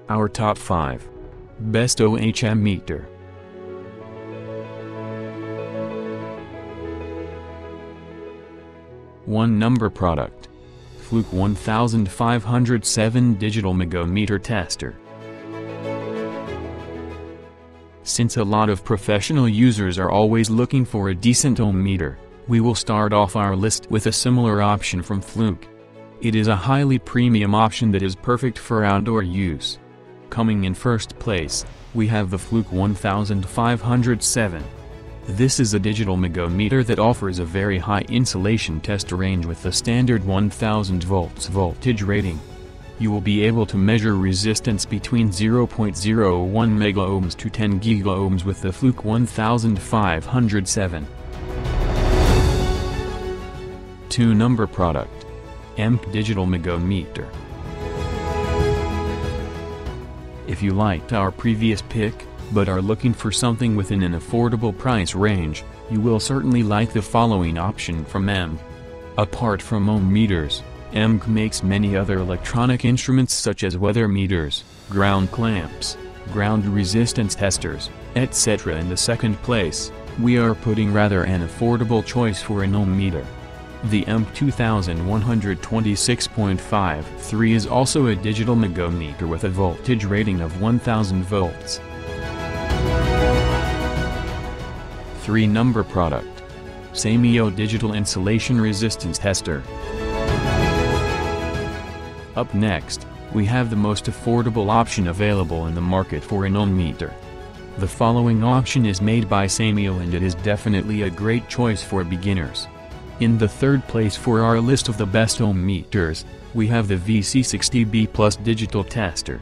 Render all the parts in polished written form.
Our top 5. Best OHM meter. One number product. Fluke 1507 Digital Megohmmeter Tester. Since a lot of professional users are always looking for a decent ohm meter, we will start off our list with a similar option from Fluke. It is a highly premium option that is perfect for outdoor use. Coming in first place, we have the Fluke 1507. This is a digital Megohmmeter that offers a very high insulation test range with the standard 1000 volts voltage rating. You will be able to measure resistance between 0.01 megohms to 10 gigaohms with the Fluke 1507. 2 number product. AEMC Digital Megohmmeter. If you liked our previous pick, but are looking for something within an affordable price range, you will certainly like the following option from AEMC. Apart from ohm meters, AEMC makes many other electronic instruments such as weather meters, ground clamps, ground resistance testers, etc. In the second place, we are putting rather an affordable choice for an ohm meter. The AEMC 2126.53 is also a digital Megohmmeter with a voltage rating of 1000 volts. 3 number product. Samyo Digital Insulation Resistance Tester. Up next, we have the most affordable option available in the market for an ohm meter. The following option is made by Samyo and it is definitely a great choice for beginners. In the third place for our list of the best ohm meters, we have the VC60B Plus Digital Tester.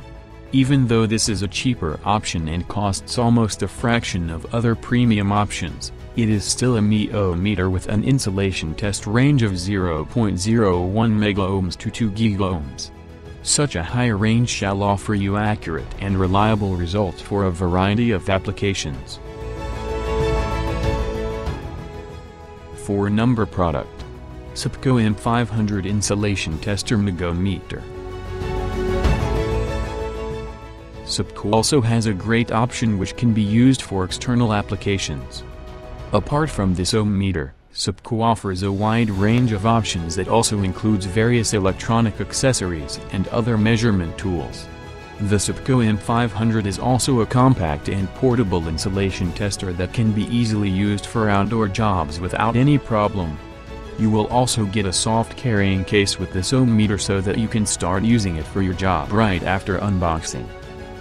Even though this is a cheaper option and costs almost a fraction of other premium options, it is still a Megohmmeter with an insulation test range of 0.01 megohms to 2 gigaohms. Such a high range shall offer you accurate and reliable results for a variety of applications. 4 number product. Supco M500 Insulation Tester Megohmmeter. Supco also has a great option which can be used for external applications. Apart from this ohm meter, Supco offers a wide range of options that also includes various electronic accessories and other measurement tools. The Supco M500 is also a compact and portable insulation tester that can be easily used for outdoor jobs without any problem. You will also get a soft carrying case with this ohm meter so that you can start using it for your job right after unboxing.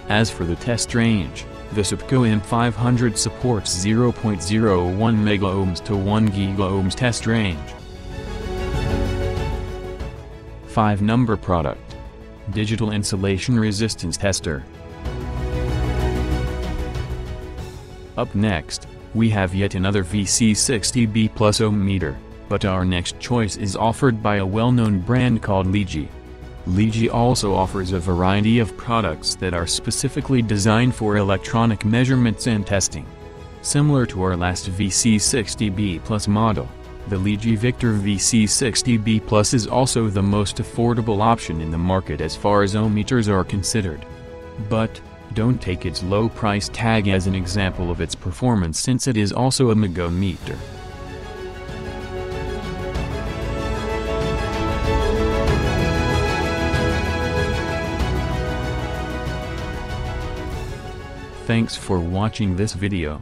As for the test range, the Supco M500 supports 0.01 megohms to 1 gigaohms test range. 5 number product. Digital Insulation Resistance Tester. Up next, we have yet another VC60B Plus ohm meter, but our next choice is offered by a well-known brand called LEAGY. LEAGY also offers a variety of products that are specifically designed for electronic measurements and testing. Similar to our last VC60B Plus model, the LEAGY Victor VC60B Plus is also the most affordable option in the market as far as ohm meters are considered. But, don't take its low price tag as an example of its performance since it is also a Megohmmeter. Thanks for watching this video.